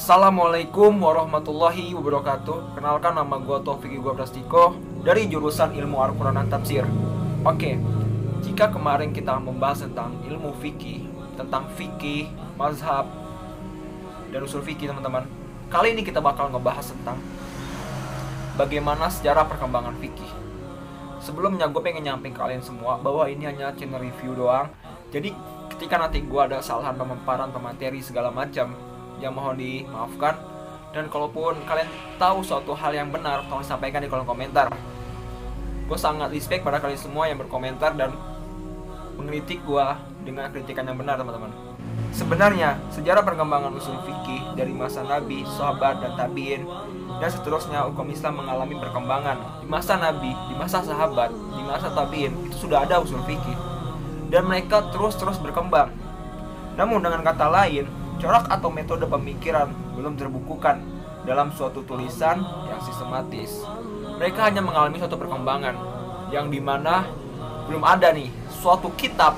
Assalamualaikum warahmatullahi wabarakatuh. Kenalkan, nama gue Taufik Iqbal Prastiko dari jurusan Ilmu Al-Quran dan Tafsir. Oke, jika kemarin kita membahas tentang ilmu fikih, tentang fikih, mazhab, dan usul fikih teman-teman, kali ini kita bakal ngebahas tentang bagaimana sejarah perkembangan fikih. Sebelumnya gue pengen nyamping kalian semua bahwa ini hanya channel review doang. Jadi ketika nanti gue ada kesalahan pemaparan pemateri segala macam, ya mohon dimaafkan. Dan kalaupun kalian tahu suatu hal yang benar, tolong sampaikan di kolom komentar. Gue sangat respect pada kalian semua yang berkomentar dan mengkritik gue dengan kritikan yang benar, teman-teman. Sebenarnya sejarah perkembangan usul fikih dari masa Nabi, sahabat, dan tabiin dan seterusnya, hukum Islam mengalami perkembangan. Di masa Nabi, di masa sahabat, di masa tabiin itu sudah ada usul fikih dan mereka terus berkembang. Namun dengan kata lain, corak atau metode pemikiran belum terbukukan dalam suatu tulisan yang sistematis. Mereka hanya mengalami suatu perkembangan yang dimana belum ada nih suatu kitab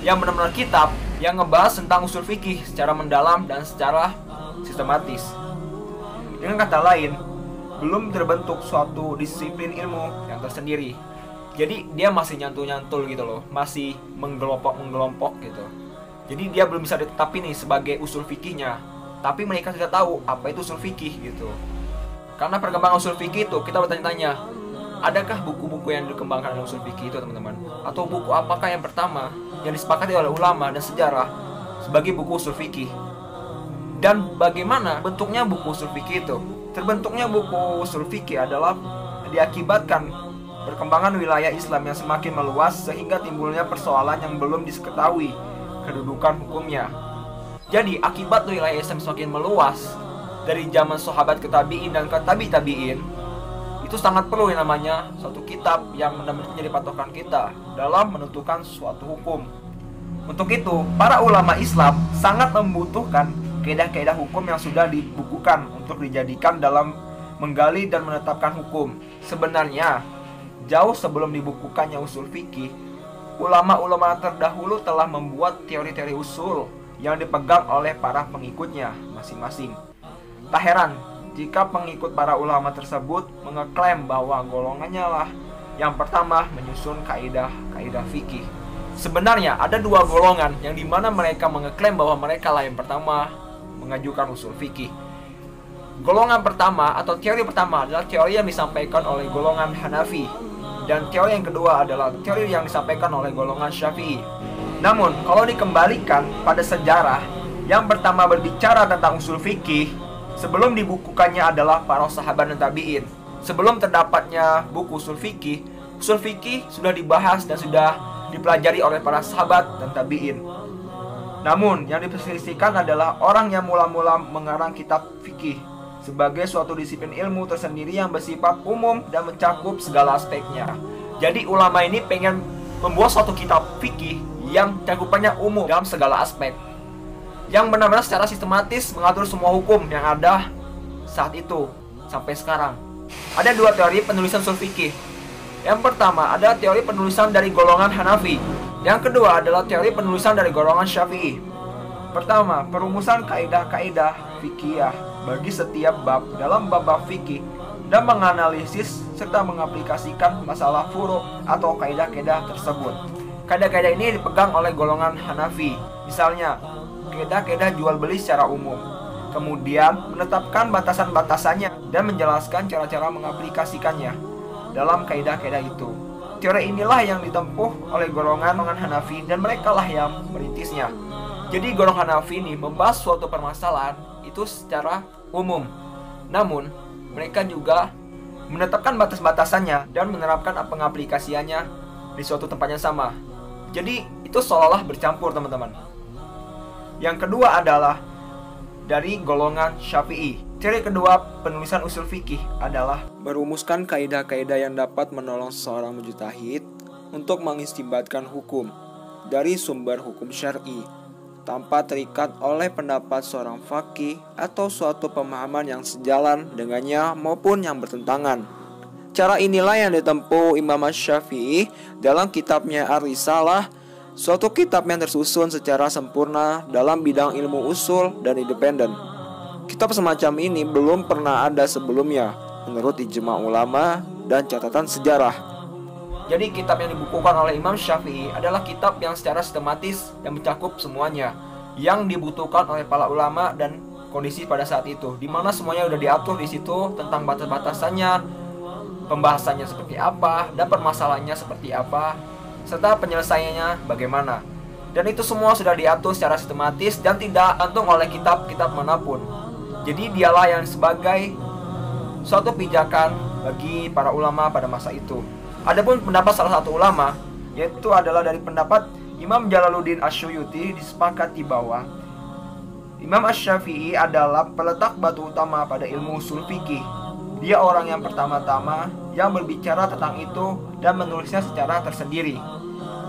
yang benar-benar kitab yang ngebahas tentang usul fikih secara mendalam dan secara sistematis. Dengan kata lain, belum terbentuk suatu disiplin ilmu yang tersendiri. Jadi dia masih nyantul-nyantul gitu loh, masih menggelompok gitu. Jadi dia belum bisa ditetapi nih sebagai usul fikihnya, tapi mereka tidak tahu apa itu usul fikih gitu. Karena perkembangan usul fikih itu kita bertanya-tanya, adakah buku-buku yang dikembangkan oleh usul fikih itu teman-teman? Atau buku apakah yang pertama yang disepakati oleh ulama dan sejarah sebagai buku usul fikih? Dan bagaimana bentuknya buku usul fikih itu? Terbentuknya buku usul fikih adalah diakibatkan perkembangan wilayah Islam yang semakin meluas sehingga timbulnya persoalan yang belum diketahui kedudukan hukumnya. Jadi akibat wilayah Islam semakin meluas dari zaman sahabat ke tabi'in dan ke tabi'in, itu sangat perlu yang namanya suatu kitab yang benar-benar menjadi patokan kita dalam menentukan suatu hukum. Untuk itu, para ulama Islam sangat membutuhkan kaidah-kaidah hukum yang sudah dibukukan untuk dijadikan dalam menggali dan menetapkan hukum. Sebenarnya, jauh sebelum dibukukannya usul fikih, ulama-ulama terdahulu telah membuat teori-teori usul yang dipegang oleh para pengikutnya masing-masing. Tak heran jika pengikut para ulama tersebut mengeklaim bahwa golongannya lah yang pertama menyusun kaidah-kaidah fikih. Sebenarnya ada dua golongan yang dimana mereka mengeklaim bahwa mereka lah yang pertama mengajukan usul fikih. Golongan pertama atau teori pertama adalah teori yang disampaikan oleh golongan Hanafi, dan teori yang kedua adalah teori yang disampaikan oleh golongan Syafi'i. Namun kalau dikembalikan pada sejarah, yang pertama berbicara tentang usul fikih sebelum dibukukannya adalah para sahabat dan tabi'in. Sebelum terdapatnya buku usul fikih sudah dibahas dan sudah dipelajari oleh para sahabat dan tabi'in. Namun yang diperselisihkan adalah orang yang mula-mula mengarang kitab fikih sebagai suatu disiplin ilmu tersendiri yang bersifat umum dan mencakup segala aspeknya. Jadi ulama ini pengen membuat suatu kitab fikih yang cakupannya umum dalam segala aspek, yang benar-benar secara sistematis mengatur semua hukum yang ada saat itu sampai sekarang. Ada dua teori penulisan usul fikih. Yang pertama ada teori penulisan dari golongan Hanafi. Yang kedua adalah teori penulisan dari golongan Syafi'i. Pertama, perumusan kaidah-kaidah fikih bagi setiap bab dalam bab-bab fikih dan menganalisis serta mengaplikasikan masalah furu' atau kaidah-kaidah tersebut. Kaidah-kaidah ini dipegang oleh golongan Hanafi. Misalnya, kaidah-kaidah jual beli secara umum. Kemudian menetapkan batasan-batasannya dan menjelaskan cara-cara mengaplikasikannya dalam kaidah-kaidah itu. Teori inilah yang ditempuh oleh golongan Hanafi dan mereka lah yang merintisnya. Jadi golongan Hanafi ini membahas suatu permasalahan itu secara umum. Namun mereka juga menetapkan batas-batasannya dan menerapkan pengaplikasiannya di suatu tempat yang sama. Jadi itu seolah-olah bercampur, teman-teman. Yang kedua adalah dari golongan Syafi'i. Teori kedua penulisan usul fikih adalah merumuskan kaidah-kaidah yang dapat menolong seorang mujtahid untuk mengistinbatkan hukum dari sumber hukum syar'i tanpa terikat oleh pendapat seorang faqih atau suatu pemahaman yang sejalan dengannya maupun yang bertentangan. Cara inilah yang ditempuh Imam Syafi'i dalam kitabnya Ar-Risalah, suatu kitab yang tersusun secara sempurna dalam bidang ilmu usul dan independen. Kitab semacam ini belum pernah ada sebelumnya menurut ijma ulama dan catatan sejarah. Jadi kitab yang dibukukan oleh Imam Syafi'i adalah kitab yang secara sistematis dan mencakup semuanya yang dibutuhkan oleh para ulama dan kondisi pada saat itu, di mana semuanya udah diatur di situ tentang batas-batasannya, pembahasannya seperti apa, dan permasalahannya seperti apa, serta penyelesaiannya bagaimana. Dan itu semua sudah diatur secara sistematis dan tidak gantung oleh kitab-kitab manapun. Jadi dialah yang sebagai suatu pijakan bagi para ulama pada masa itu. Adapun pendapat salah satu ulama, yaitu adalah dari pendapat Imam Jalaluddin Asyuyuti, disepakati bahwa Imam Asy-Syafi'i adalah peletak batu utama pada ilmu usul fikih. Dia orang yang pertama-tama yang berbicara tentang itu dan menulisnya secara tersendiri.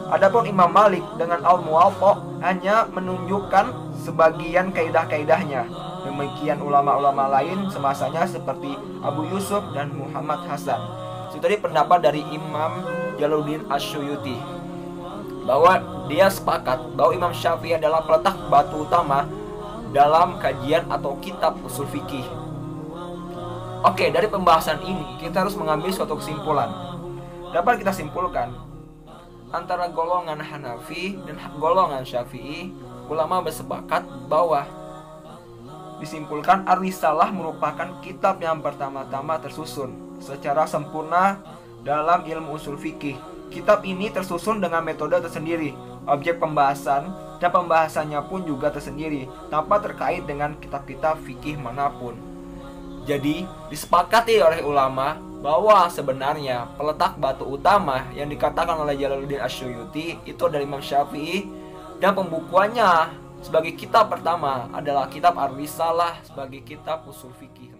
Adapun Imam Malik dengan Al-Muwatta hanya menunjukkan sebagian kaidah-kaidahnya. Demikian ulama-ulama lain semasanya seperti Abu Yusuf dan Muhammad Hasan. Itu tadi pendapat dari Imam Jalaluddin Asyuyuti, bahwa dia sepakat bahwa Imam Syafi'i adalah peletak batu utama dalam kajian atau kitab usul fikih. Oke, dari pembahasan ini kita harus mengambil suatu kesimpulan. Dapat kita simpulkan antara golongan Hanafi dan golongan Syafi'i, ulama bersepakat bahwa disimpulkan Ar-Risalah merupakan kitab yang pertama-tama tersusun secara sempurna dalam ilmu usul fikih. Kitab ini tersusun dengan metode tersendiri, objek pembahasan dan pembahasannya pun juga tersendiri, tanpa terkait dengan kitab-kitab fikih manapun. Jadi, disepakati oleh ulama bahwa sebenarnya peletak batu utama yang dikatakan oleh Jalaluddin Asyuyuti itu dari Imam Syafi'i, dan pembukuannya sebagai kitab pertama adalah kitab Ar-Risalah sebagai kitab usul fikih.